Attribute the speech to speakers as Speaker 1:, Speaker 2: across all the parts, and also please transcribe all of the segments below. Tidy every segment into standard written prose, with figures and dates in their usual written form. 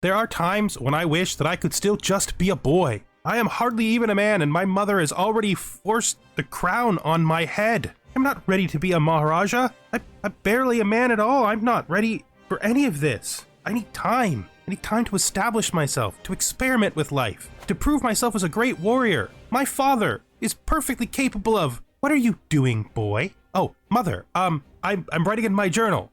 Speaker 1: There are times when I wish that I could still just be a boy. I am hardly even a man, and my mother has already forced the crown on my head. I'm not ready to be a maharaja. I'm barely a man at all. I'm not ready for any of this. I need time. I need time to establish myself, to experiment with life, to prove myself as a great warrior. My father is perfectly capable of... What are you doing, boy? Oh, mother, I'm writing in my journal.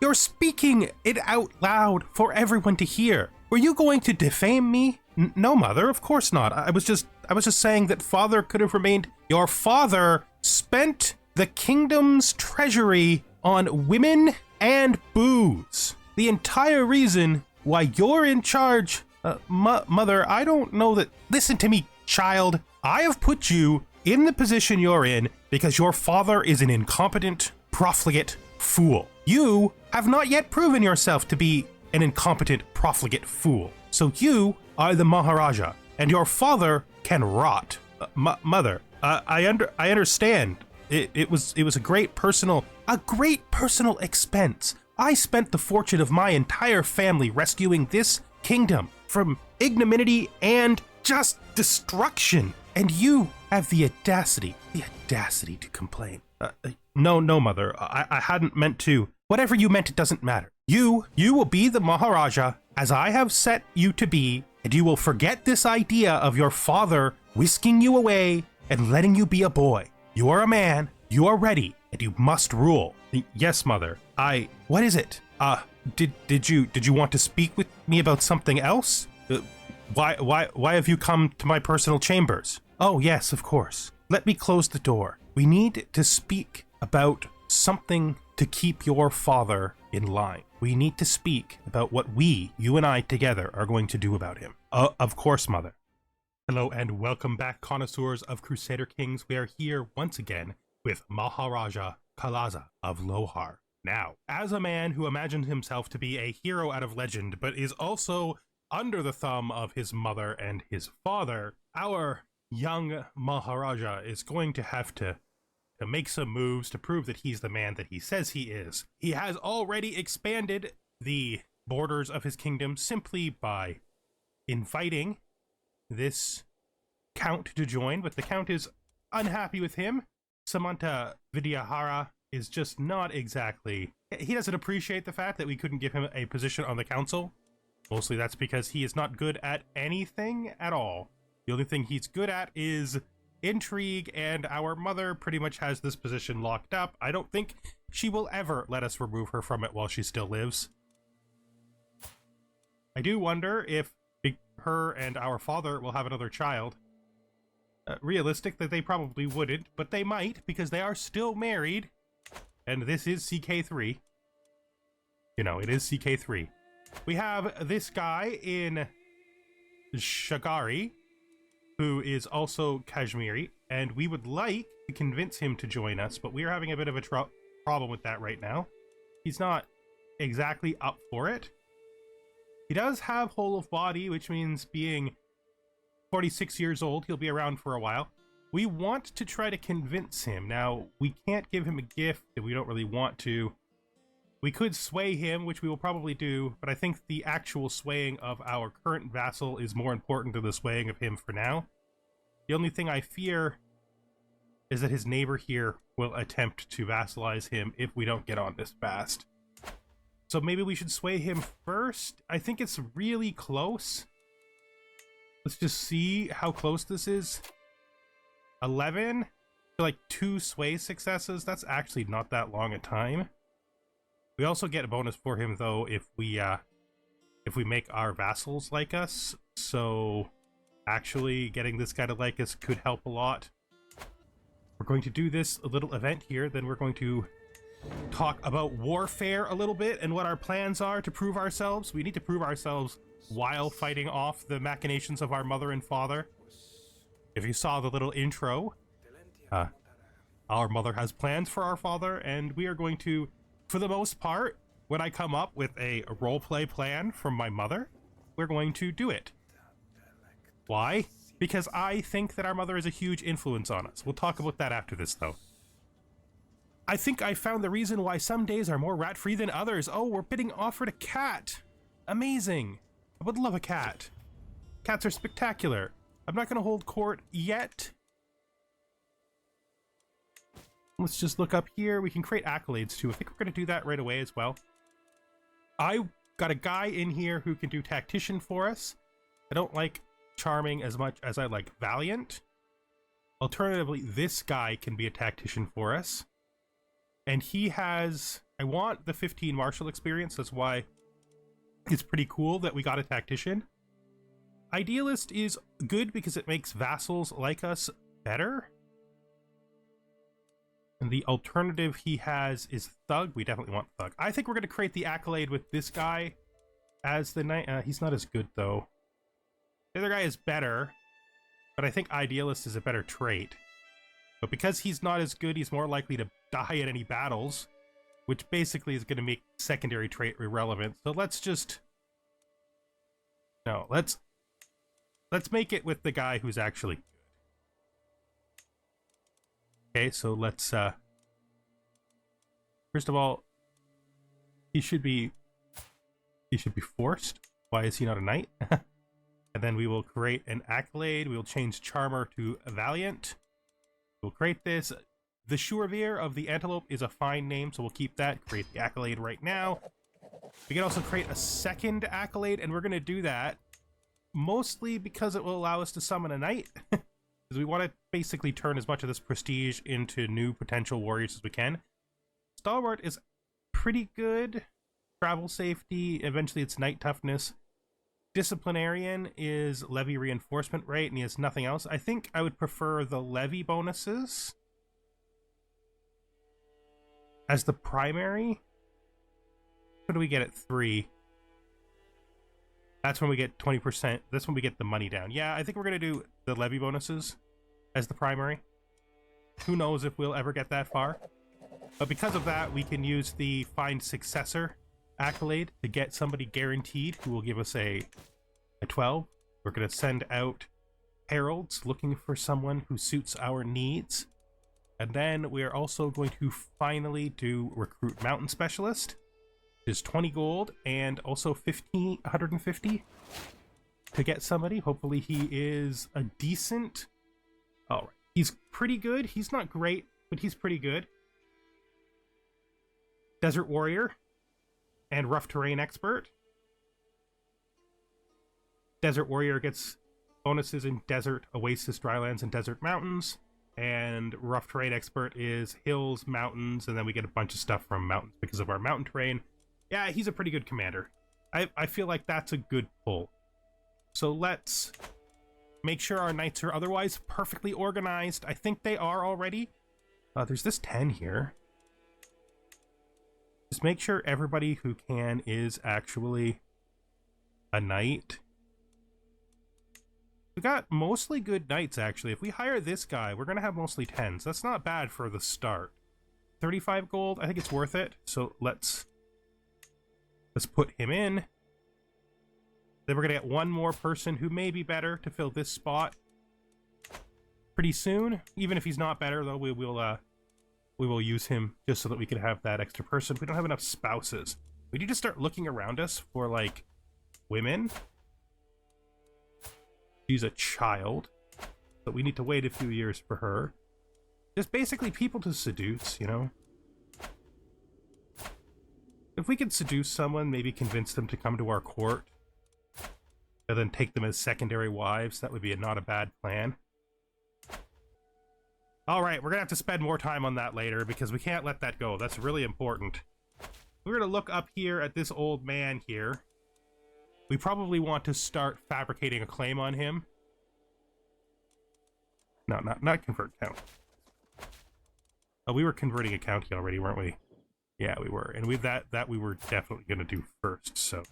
Speaker 1: You're speaking it out loud for everyone to hear. Were you going to defame me? No, mother, of course not. I was just saying that father could have remained. Your father spent the kingdom's treasury on women and booze. The entire reason why you're in charge, mother, I don't know that... Listen to me, child. I have put you in the position you're in because your father is an incompetent, profligate fool. You have not yet proven yourself to be an incompetent, profligate fool. So you are the maharaja, and your father can rot. Mother, I understand. It was a great personal expense. I spent the fortune of my entire family rescuing this kingdom from ignominy and just destruction. And you have the audacity to complain. No, mother, I hadn't meant to. Whatever you meant, it doesn't matter. You will be the maharaja as I have set you to be, and you will forget this idea of your father whisking you away and letting you be a boy. You are a man, you are ready, and you must rule. Yes, mother. What is it? Did you want to speak with me about something else? Why have you come to my personal chambers? Oh, yes, of course. Let me close the door. We need to speak about something to keep your father in line. We need to speak about what you and I together, are going to do about him. Of course, mother. Hello and welcome back, connoisseurs of Crusader Kings. We are here once again with Maharaja Kalaza of Lohara. Now, as a man who imagined himself to be a hero out of legend, but is also under the thumb of his mother and his father, our young Maharaja is going to have to make some moves to prove that he's the man that he says he is. He has already expanded the borders of his kingdom simply by inviting this count to join, but the count is unhappy with him. Samanta Vidyahara is just not exactly... He doesn't appreciate the fact that we couldn't give him a position on the council. Mostly that's because he is not good at anything at all. The only thing he's good at is intrigue, and our mother pretty much has this position locked up. I don't think she will ever let us remove her from it while she still lives. I do wonder if her and our father will have another child. Realistic that they probably wouldn't, but they might, because they are still married. And this is CK3. You know, it is CK3. We have this guy in Shagari, who is also Kashmiri, and we would like to convince him to join us, but we are having a bit of a problem with that right now. He's not exactly up for it. He does have whole of body, which means being 46 years old, he'll be around for a while. We want to try to convince him. Now, we can't give him a gift if we don't really want to. We could sway him, which we will probably do, but I think the actual swaying of our current vassal is more important than the swaying of him for now. The only thing I fear is that his neighbor here will attempt to vassalize him if we don't get on this fast. So maybe we should sway him first. I think it's really close. Let's just see how close this is. 11? Like 2 sway successes? That's actually not that long a time. We also get a bonus for him, though, if we make our vassals like us. So actually getting this guy to like us could help a lot. We're going to do this little event here, then we're going to talk about warfare a little bit and what our plans are to prove ourselves. We need to prove ourselves while fighting off the machinations of our mother and father. If you saw the little intro, our mother has plans for our father, and we are going to, for the most part, when I come up with a roleplay plan from my mother, we're going to do it. Why? Because I think that our mother is a huge influence on us. We'll talk about that after this, though. I think I found the reason why some days are more rat-free than others. Oh, we're being offered a cat. Amazing. I would love a cat. Cats are spectacular. I'm not going to hold court yet. Let's just look up here. We can create accolades too. I think we're going to do that right away as well. I got a guy in here who can do tactician for us. I don't like charming as much as I like valiant. Alternatively, this guy can be a tactician for us. And he has... I want the 15 martial experience. That's why it's pretty cool that we got a tactician. Idealist is good because it makes vassals like us better. And the alternative he has is Thug. We definitely want Thug. I think we're going to create the accolade with this guy as the knight. He's not as good, though. The other guy is better, but I think Idealist is a better trait. But because he's not as good, he's more likely to die at any battles, which basically is going to make secondary trait irrelevant. So let's just... No, let's make it with the guy who's actually good. Okay, so let's, first of all, he should be forced. Why is he not a knight? And then we will create an accolade. We will change Charmer to Valiant. We'll create this. The Shurveer of the Antelope is a fine name, so we'll keep that. Create the accolade right now. We can also create a second accolade, and we're going to do that mostly because it will allow us to summon a knight. Because we want to basically turn as much of this prestige into new potential warriors as we can. Stalwart is pretty good. Travel safety, eventually it's knight toughness. Disciplinarian is levy reinforcement rate, and he has nothing else. I think I would prefer the levy bonuses as the primary. What do we get at 3? That's when we get 20%. That's when we get the money down. Yeah, I think we're going to do the levy bonuses as the primary. Who knows if we'll ever get that far. But because of that, we can use the Find Successor accolade to get somebody guaranteed who will give us a 12. We're going to send out heralds looking for someone who suits our needs. And then we are also going to finally do Recruit Mountain Specialist. Is 20 gold and also 150 to get somebody. Hopefully he is a decent... All right, he's pretty good. He's not great, but he's pretty good. Desert Warrior and Rough Terrain Expert. Desert Warrior gets bonuses in desert, oasis, drylands, and desert mountains. And Rough Terrain Expert is hills, mountains, and then we get a bunch of stuff from mountains because of our mountain terrain. Yeah, he's a pretty good commander. I feel like that's a good pull. So let's make sure our knights are otherwise perfectly organized. I think they are already. There's this 10 here. Just make sure everybody who can is actually a knight. We got mostly good knights, actually. If we hire this guy, we're going to have mostly 10s. That's not bad for the start. 35 gold, I think it's worth it. So let's put him in. Then we're going to get one more person who may be better to fill this spot pretty soon. Even if he's not better, though, we will use him just so that we can have that extra person. We don't have enough spouses. We need to start looking around us for, like, women. She's a child, but we need to wait a few years for her. Just basically people to seduce, you know? If we could seduce someone, maybe convince them to come to our court, and then take them as secondary wives, that would be not a bad plan. Alright, we're gonna have to spend more time on that later, because we can't let that go. That's really important. We're gonna look up here at this old man here. We probably want to start fabricating a claim on him. No, not convert county. Oh, we were converting a county already, weren't we? Yeah, we were. And with that we were definitely going to do first, so.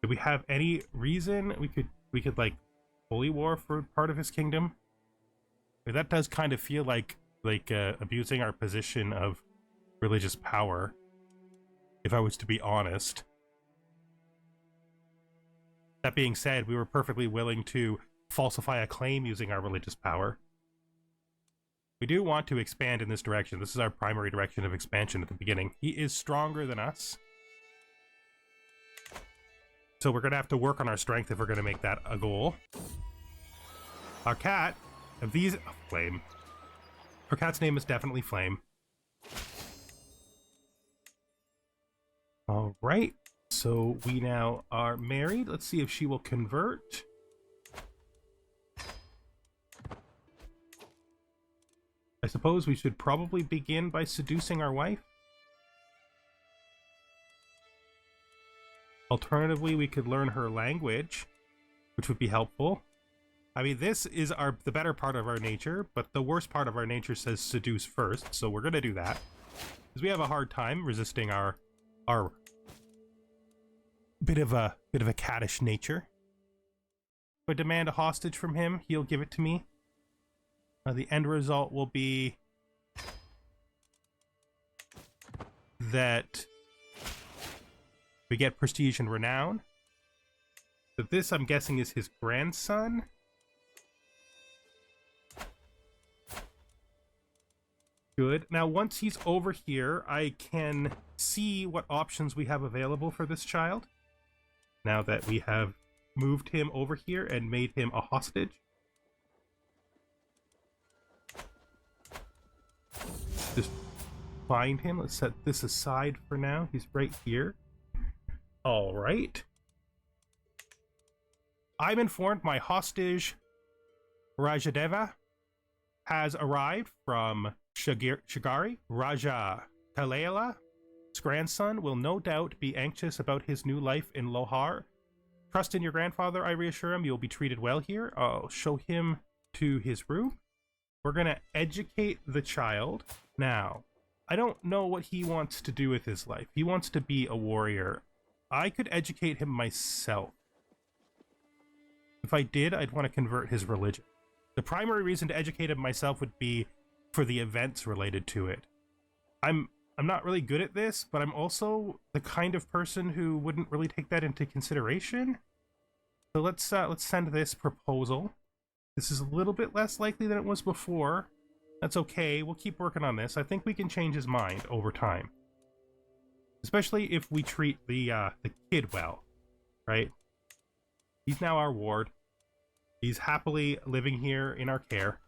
Speaker 1: Do we have any reason we could like holy war for part of his kingdom? I mean, that does kind of feel like abusing our position of religious power, if I was to be honest. That being said, we were perfectly willing to falsify a claim using our religious power. We do want to expand in this direction. This is our primary direction of expansion at the beginning. He is stronger than us. So we're going to have to work on our strength if we're going to make that a goal. Our cat, of these... Oh, Flame. Our cat's name is definitely Flame. Alright, so we now are married. Let's see if she will convert. I suppose we should probably begin by seducing our wife. Alternatively, we could learn her language, which would be helpful. I mean, this is the better part of our nature, but the worst part of our nature says seduce first, so we're going to do that. Because we have a hard time resisting our bit of a cattish nature. If I demand a hostage from him, he'll give it to me. The end result will be that we get prestige and renown. But this, I'm guessing, is his grandson. Good. Now, once he's over here, I can see what options we have available for this child. Now that we have moved him over here and made him a hostage. Just find him. Let's set this aside for now. He's right here. All right. I'm informed my hostage, Rajadeva, has arrived from Shagari. Raja Kalayala's grandson will no doubt be anxious about his new life in Lohara. Trust in your grandfather, I reassure him. You'll be treated well here. I'll show him to his room. We're going to educate the child. Now, I don't know what he wants to do with his life. He wants to be a warrior. I could educate him myself. If I did, I'd want to convert his religion. The primary reason to educate him myself would be for the events related to it. I'm not really good at this, but I'm also the kind of person who wouldn't really take that into consideration. So let's send this proposal. This is a little bit less likely than it was before. That's okay. We'll keep working on this. I think we can change his mind over time. Especially if we treat the kid well, right? He's now our ward. He's happily living here in our care.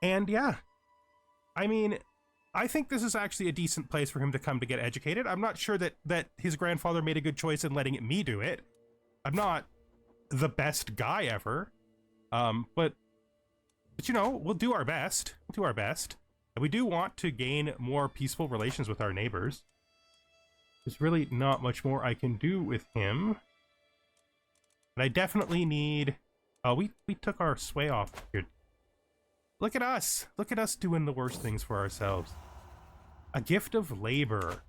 Speaker 1: And yeah, I mean, I think this is actually a decent place for him to come to get educated. I'm not sure that his grandfather made a good choice in letting me do it. I'm not the best guy ever, but you know, we'll do our best. We'll do our best. And we do want to gain more peaceful relations with our neighbors. There's really not much more I can do with him. But I definitely need... Oh, we took our sway off here. Look at us! Look at us doing the worst things for ourselves. A gift of labor.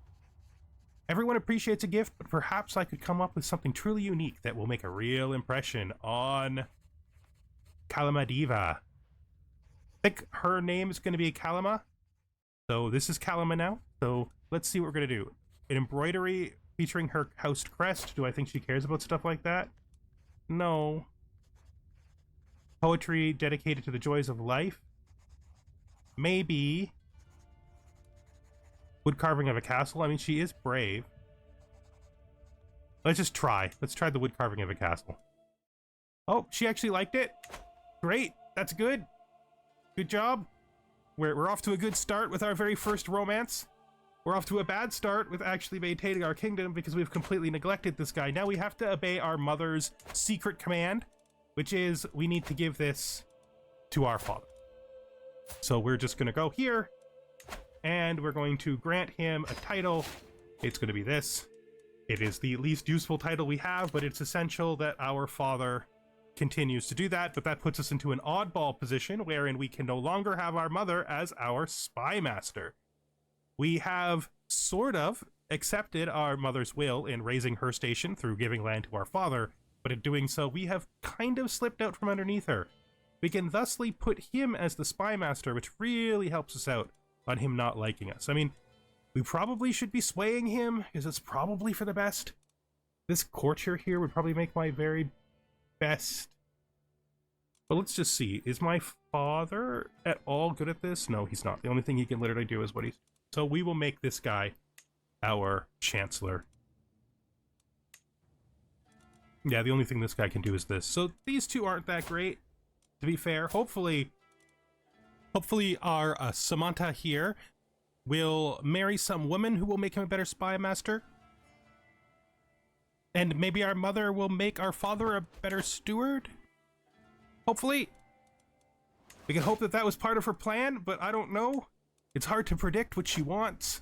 Speaker 1: Everyone appreciates a gift, but perhaps I could come up with something truly unique that will make a real impression on Kalamadiva. I think her name is going to be Kalama. So this is Kalama now. So let's see what we're going to do. An embroidery featuring her housed crest. Do I think she cares about stuff like that? No. Poetry dedicated to the joys of life. Maybe. Wood carving of a castle. I mean, she is brave. Let's just try. Let's try the wood carving of a castle. Oh, she actually liked it. Great. That's good. Good job. We're off to a good start with our very first romance. We're off to a bad start with actually maintaining our kingdom because we've completely neglected this guy. Now we have to obey our mother's secret command, which is we need to give this to our father. So we're just going to go here, and we're going to grant him a title. It's going to be this. It is the least useful title we have, but it's essential that our father continues to do that, but that puts us into an oddball position wherein we can no longer have our mother as our spy master. We have sort of accepted our mother's will in raising her station through giving land to our father, but in doing so, we have kind of slipped out from underneath her. We can thusly put him as the spy master, which really helps us out on him not liking us. I mean, we probably should be swaying him, because it's probably for the best. This courtier here would probably make my very best. But let's just see. Is my father at all good at this? No, he's not. The only thing he can literally do is what he's... So we will make this guy our chancellor. Yeah, the only thing this guy can do is this. So these two aren't that great, to be fair. Hopefully our Samantha here will marry some woman who will make him a better spy master. And maybe our mother will make our father a better steward? Hopefully. We can hope that that was part of her plan, but I don't know. It's hard to predict what she wants.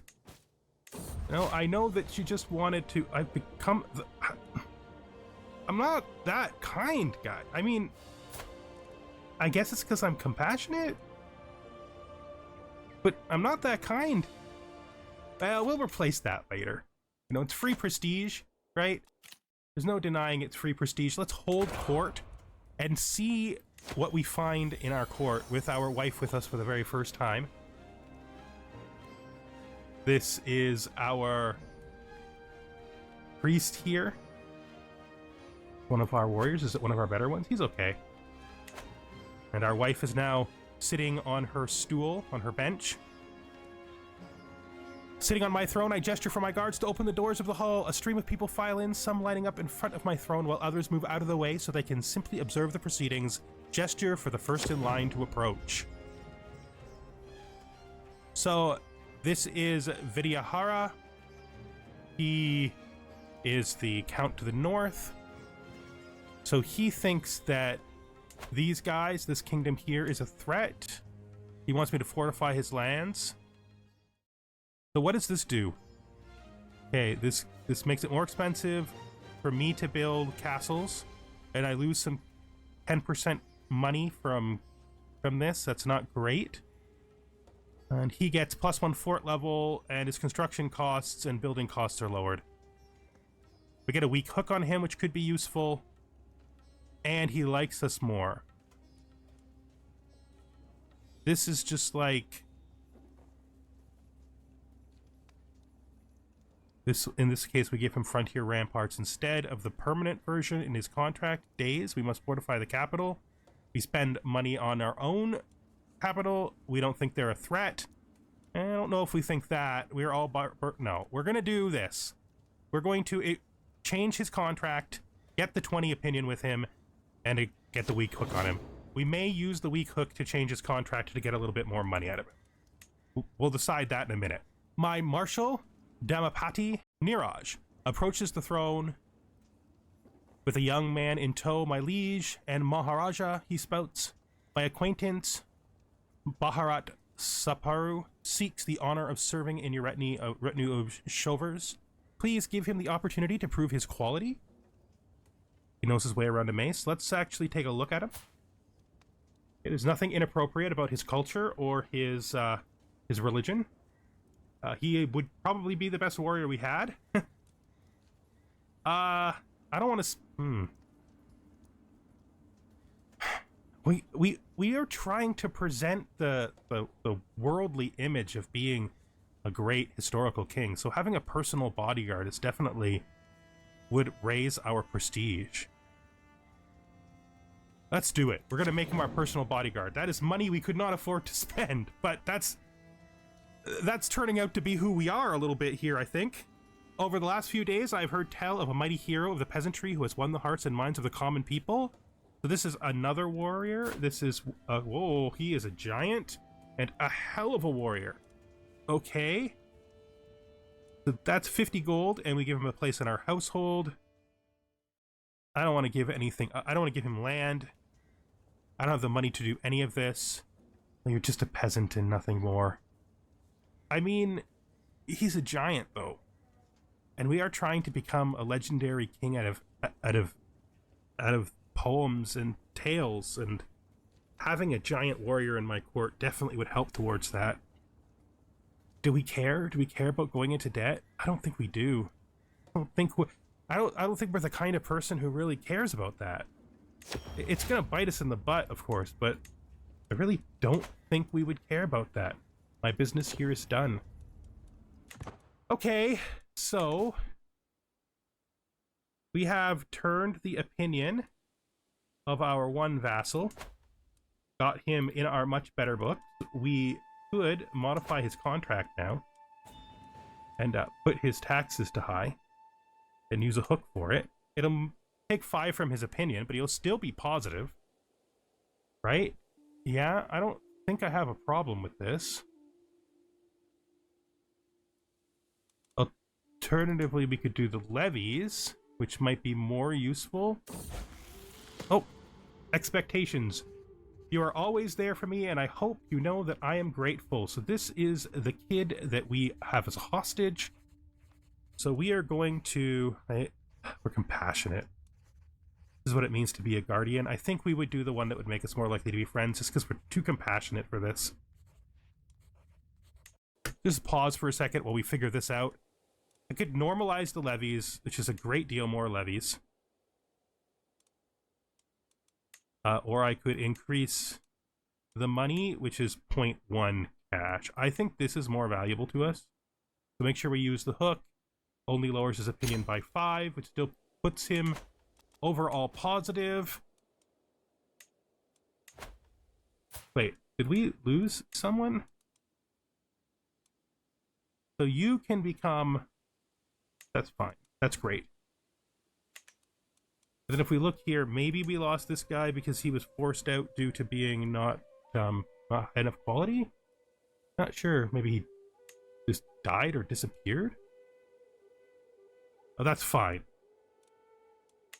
Speaker 1: No, I know that she just wanted to... I'm not that kind, guy. I mean, I guess it's because I'm compassionate? But I'm not that kind. We'll replace that later. You know, it's free prestige, right? There's no denying it's free prestige. Let's hold court and see what we find in our court with our wife with us for the very first time. This is our priest here. One of our warriors. Is it one of our better ones? He's okay. And our wife is now sitting on her stool, on her bench. Sitting on my throne, I gesture for my guards to open the doors of the hall. A stream of people file in, some lining up in front of my throne, while others move out of the way so they can simply observe the proceedings. Gesture for the first in line to approach. So, this is Vidyahara. He is the count to the north. So he thinks that these guys, this kingdom here, is a threat. He wants me to fortify his lands. So what does this do? Okay, this makes it more expensive for me to build castles, and I lose some 10% money from this. That's not great. And he gets +1 fort level, and his construction costs and building costs are lowered. We get a weak hook on him, which could be useful. And he likes us more. This is just like... In this case, we give him frontier ramparts instead of the permanent version in his contract. Days, we must fortify the capital. We spend money on our own capital. We don't think they're a threat. I don't know if we think that. We're all... No, we're going to do this. We're going to change his contract, get the 20 opinion with him, and get the weak hook on him. We may use the weak hook to change his contract to get a little bit more money out of it. We'll decide that in a minute. My marshal, Damapati Niraj, approaches the throne with a young man in tow. My liege and maharaja, he spouts. My acquaintance, Bharat Saparu, seeks the honor of serving in your retinue of Shovers. Please give him the opportunity to prove his quality. He knows his way around a mace. Let's actually take a look at him. There's nothing inappropriate about his culture or his religion. He would probably be the best warrior we had. I don't want to... We are trying to present the worldly image of being a great historical king, so having a personal bodyguard is definitely would raise our prestige. Let's do it. We're gonna make him our personal bodyguard. That is money we could not afford to spend, but that's turning out to be who we are a little bit here, I think. Over the last few days, I've heard tell of a mighty hero of the peasantry who has won the hearts and minds of the common people. So this is another warrior. This is, whoa, he is a giant and a hell of a warrior. Okay. So that's 50 gold, and we give him a place in our household. I don't want to give anything. I don't want to give him land. I don't have the money to do any of this. You're just a peasant and nothing more. I mean, he's a giant, though. And we are trying to become a legendary king out of poems and tales, and having a giant warrior in my court definitely would help towards that. Do we care? Do we care about going into debt? I don't think we do. I don't think we're the kind of person who really cares about that. It's gonna bite us in the butt, of course, but I really don't think we would care about that. My business here is done. Okay, so we have turned the opinion of our one vassal, got him in our much better book. We could modify his contract now and put his taxes to high and use a hook for it. It'll take 5 from his opinion, but he'll still be positive. Right? Yeah, I don't think I have a problem with this. Alternatively, we could do the levies, which might be more useful. Oh, expectations. You are always there for me, and I hope you know that I am grateful. So this is the kid that we have as a hostage. So we are going to... we're compassionate. This is what it means to be a guardian. I think we would do the one that would make us more likely to be friends, just because we're too compassionate for this. Just pause for a second while we figure this out. I could normalize the levies, which is a great deal more levies. Or I could increase the money, which is 0.1 cash. I think this is more valuable to us. So make sure we use the hook. Only lowers his opinion by 5, which still puts him overall positive. Wait, did we lose someone? So you can become... That's fine. That's great. But then if we look here, maybe we lost this guy because he was forced out due to being not enough quality? Not sure. Maybe he just died or disappeared? Oh, that's fine.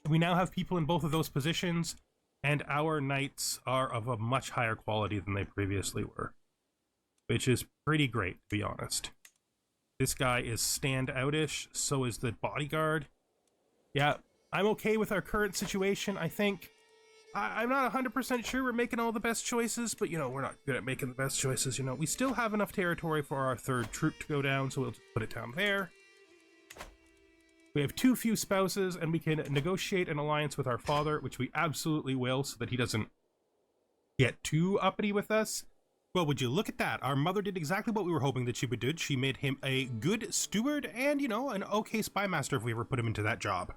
Speaker 1: We now have people in both of those positions, and our knights are of a much higher quality than they previously were, which is pretty great, to be honest. This guy is standout-ish, so is the bodyguard. Yeah, I'm okay with our current situation, I think. I'm not 100% sure we're making all the best choices, but, you know, we're not good at making the best choices, you know. We still have enough territory for our 3rd troop to go down, so we'll just put it down there. We have too few spouses, and we can negotiate an alliance with our father, which we absolutely will, so that he doesn't get too uppity with us. Well, would you look at that? Our mother did exactly what we were hoping that she would do. She made him a good steward and, you know, an okay spy master if we ever put him into that job.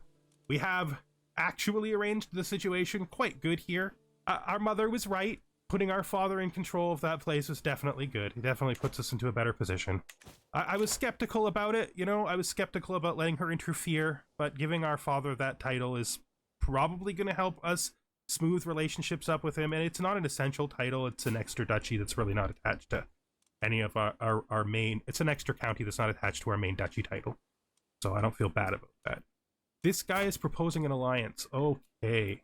Speaker 1: We have actually arranged the situation quite good here. Our mother was right. Putting our father in control of that place was definitely good. It definitely puts us into a better position. I was skeptical about it, you know, I was skeptical about letting her interfere, but giving our father that title is probably going to help us smooth relationships up with him, and it's not an essential title. It's an extra duchy that's really not attached to any of our main... It's an extra county that's not attached to our main duchy title, so I don't feel bad about that. This guy is proposing an alliance. Okay.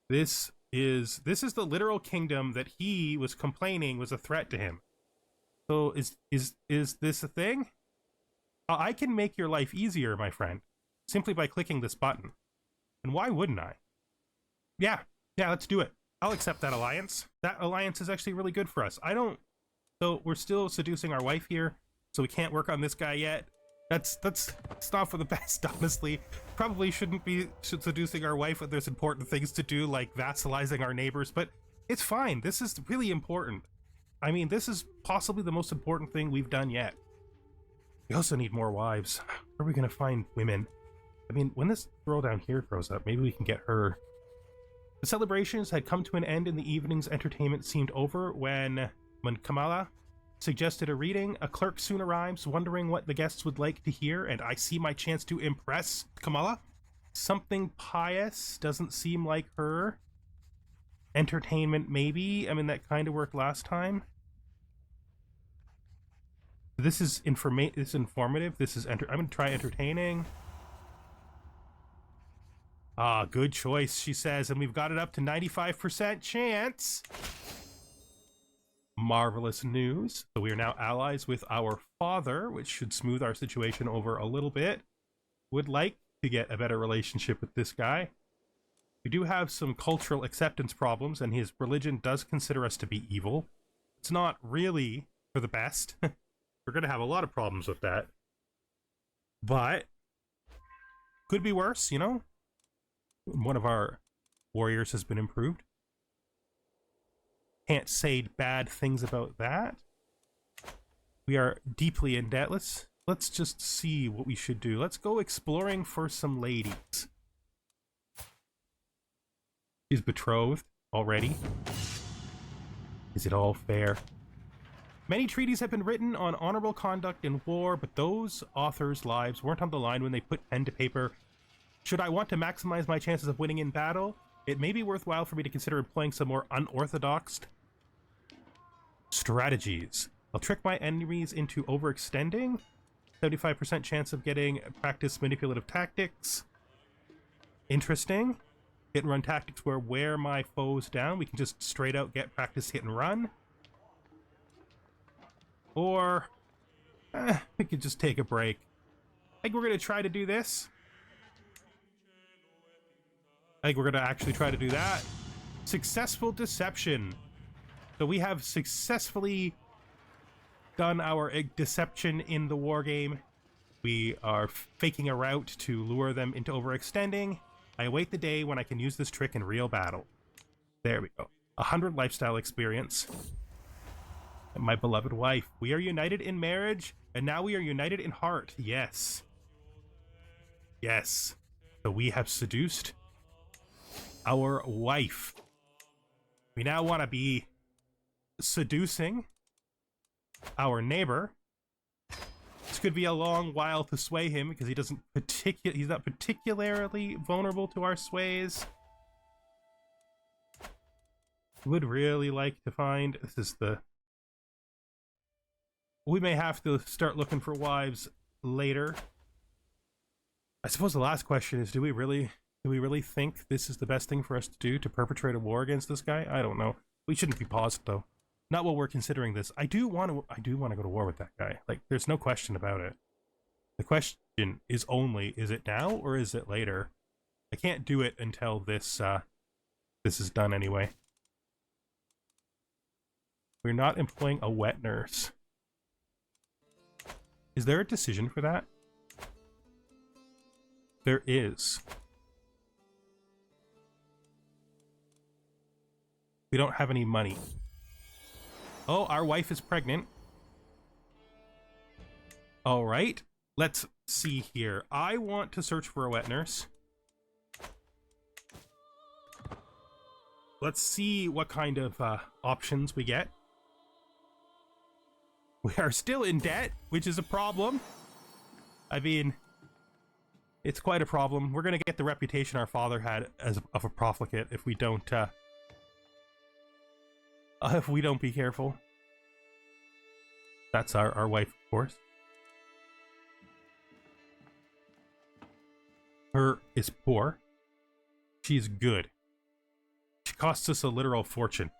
Speaker 1: This is the literal kingdom that he was complaining was a threat to him. So is this a thing? I can make your life easier, my friend, simply by clicking this button. And why wouldn't I? Yeah, let's do it. I'll accept that alliance. That alliance is actually really good for us. So we're still seducing our wife here, so we can't work on this guy yet. That's not for the best, honestly. Probably shouldn't be seducing our wife when there's important things to do, like vassalizing our neighbors, but it's fine. This is really important. I mean, this is possibly the most important thing we've done yet. We also need more wives. Where are we going to find women? I mean, when this girl down here grows up, maybe we can get her. The celebrations had come to an end and the evening's entertainment seemed over when Kamala suggested a reading. A clerk soon arrives, wondering what the guests would like to hear, and I see my chance to impress Kamala. Something pious doesn't seem like her. Entertainment, maybe. I mean, that kind of worked last time. This is informative. This is I'm going to try entertaining. Ah, good choice, she says, and we've got it up to 95% chance. Marvelous news. So we are now allies with our father, which should smooth our situation over a little bit. Would like to get a better relationship with this guy. We do have some cultural acceptance problems, and his religion does consider us to be evil. It's not really for the best. We're going to have a lot of problems with that. But could be worse, you know? One of our warriors has been improved. Can't say bad things about that. We are deeply in debt. Let's just see what we should do. Let's go exploring for some ladies. She's betrothed already. Is it all fair? Many treaties have been written on honorable conduct in war, but those authors' lives weren't on the line when they put pen to paper. Should I want to maximize my chances of winning in battle, it may be worthwhile for me to consider employing some more unorthodox strategies. I'll trick my enemies into overextending. 75% chance of getting practice manipulative tactics. Interesting. Hit and run tactics where wear my foes down. We can just straight out get practice hit and run. Or we could just take a break. I think we're going to try to do this. I think we're going to actually try to do that. Successful deception. So we have successfully done our deception in the war game. We are faking a route to lure them into overextending. I await the day when I can use this trick in real battle. There we go. 100 lifestyle experience. And my beloved wife. We are united in marriage, and now we are united in heart. Yes. Yes. So we have seduced our wife. We now want to be seducing our neighbor. This could be a long while to sway him because he doesn't he's not particularly vulnerable to our sways. Would really like to find this is the we may have to start looking for wives later. I suppose the last question is, do we really think this is the best thing for us to do to perpetrate a war against this guy? I don't know. We shouldn't be paused though. Not while we're considering this. I do want to go to war with that guy. Like, there's no question about it. The question is only, is it now or is it later? I can't do it until this this is done anyway. We're not employing a wet nurse. Is there a decision for that? There is. We don't have any money. Oh, our wife is pregnant. All right. Let's see here. I want to search for a wet nurse. Let's see what kind of options we get. We are still in debt, which is a problem. I mean, it's quite a problem. We're going to get the reputation our father had as of a profligate if we don't be careful. That's our wife, of course. Her is poor. She's good. She costs us a literal fortune.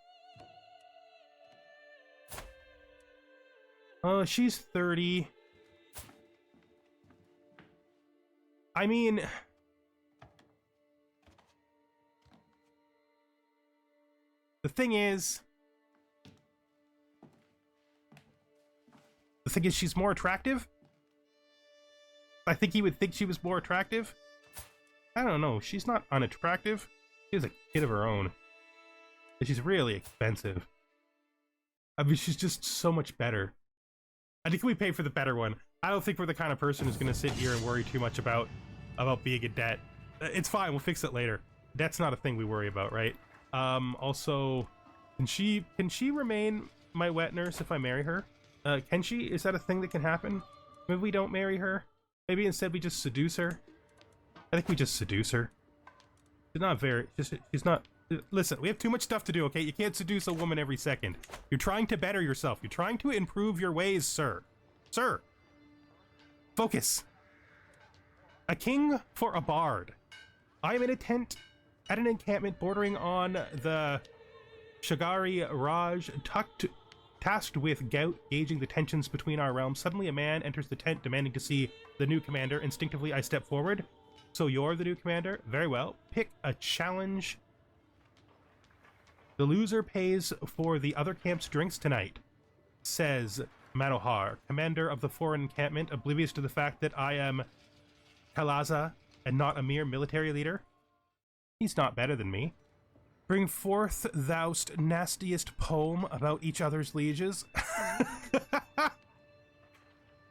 Speaker 1: She's 30. I mean, the thing is she's more attractive. I think he would think she was more attractive. I don't know. She's not unattractive. She has a kid of her own. And she's really expensive. I mean, she's just so much better. I think we pay for the better one. I don't think we're the kind of person who's going to sit here and worry too much about being in debt. It's fine. We'll fix it later. Debt's not a thing we worry about, right? Also, can she remain my wet nurse if I marry her? Can she? Is that a thing that can happen? Maybe we don't marry her. Maybe instead we just seduce her. I think we just seduce her. She's not very. She's not. Listen, we have too much stuff to do, okay? You can't seduce a woman every second. You're trying to better yourself. You're trying to improve your ways, sir. Sir. Focus. A king for a bard. I am in a tent at an encampment bordering on the Shagari Raj, tasked with gauging the tensions between our realms. Suddenly a man enters the tent demanding to see the new commander. Instinctively, I step forward. So you're the new commander? Very well. Pick a challenge. The loser pays for the other camp's drinks tonight, says Manohar, commander of the foreign encampment, oblivious to the fact that I am Kalaza and not a mere military leader. He's not better than me. Bring forth thou'st nastiest poem about each other's lieges.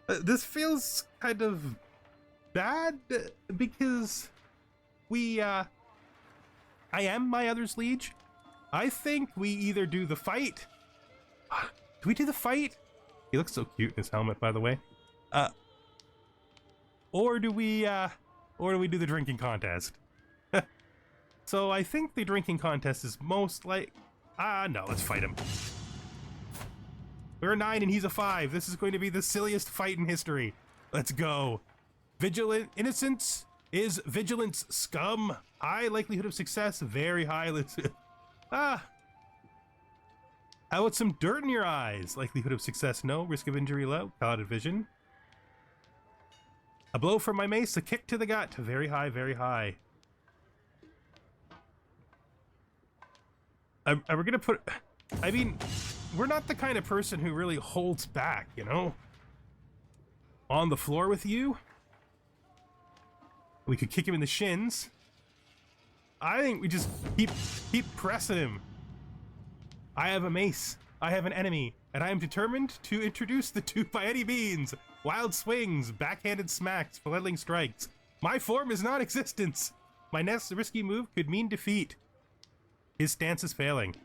Speaker 1: This feels kind of bad because I am my other's liege. I think we either do the fight. Do we do the fight? He looks so cute in his helmet, by the way. Or do we or do we do the drinking contest? So I think the drinking contest is most like... no, let's fight him. We're a 9 and he's a 5. This is going to be the silliest fight in history. Let's go. Vigilant innocence is vigilance scum. High likelihood of success, very high. Let's... How about some dirt in your eyes? Likelihood of success, no. Risk of injury, low. Clouded vision. A blow from my mace, a kick to the gut. Very high, very high. Are we gonna put... I mean, we're not the kind of person who really holds back, you know? On the floor with you? We could kick him in the shins. I think we just keep pressing him. I have a mace. I have an enemy. And I am determined to introduce the two by any means. Wild swings, backhanded smacks, flattling strikes. My form is non-existence. My next risky move could mean defeat. His stance is failing.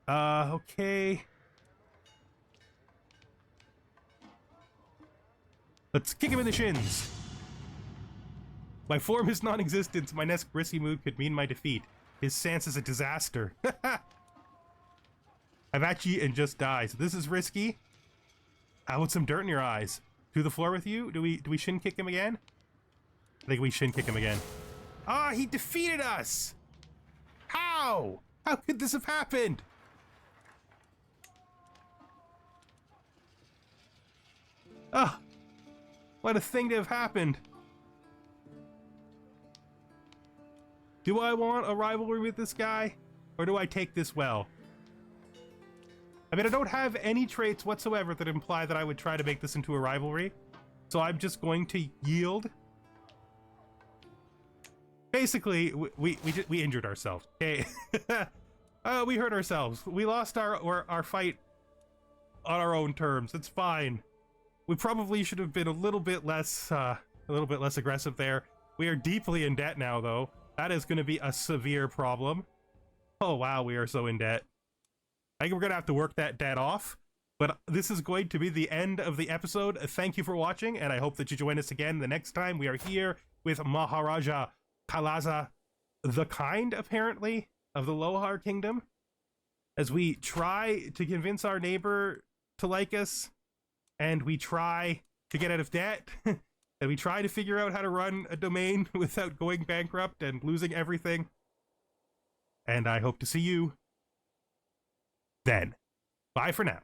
Speaker 1: Okay. Let's kick him in the shins. My form is non-existence. My next risky move could mean my defeat. His stance is a disaster. I've actually and just died. So this is risky. How about some dirt in your eyes? To the floor with you? Do we shin kick him again? I think we shin kick him again. Ah, he defeated us! How? How could this have happened? Ah, what a thing to have happened. Do I want a rivalry with this guy? Or do I take this well? I mean, I don't have any traits whatsoever that imply that I would try to make this into a rivalry. So I'm just going to yield. Basically, we injured ourselves. Okay, we hurt ourselves. We lost our fight on our own terms. It's fine. We probably should have been a little bit less aggressive there. We are deeply in debt now, though. That is going to be a severe problem. Oh wow, we are so in debt. I think we're gonna have to work that debt off. But this is going to be the end of the episode. Thank you for watching, and I hope that you join us again the next time. We are here with Maharaja Kalaza the Kind, apparently, of the Lohara Kingdom, as we try to convince our neighbor to like us, and we try to get out of debt, and we try to figure out how to run a domain without going bankrupt and losing everything. And I hope to see you then. Bye for now.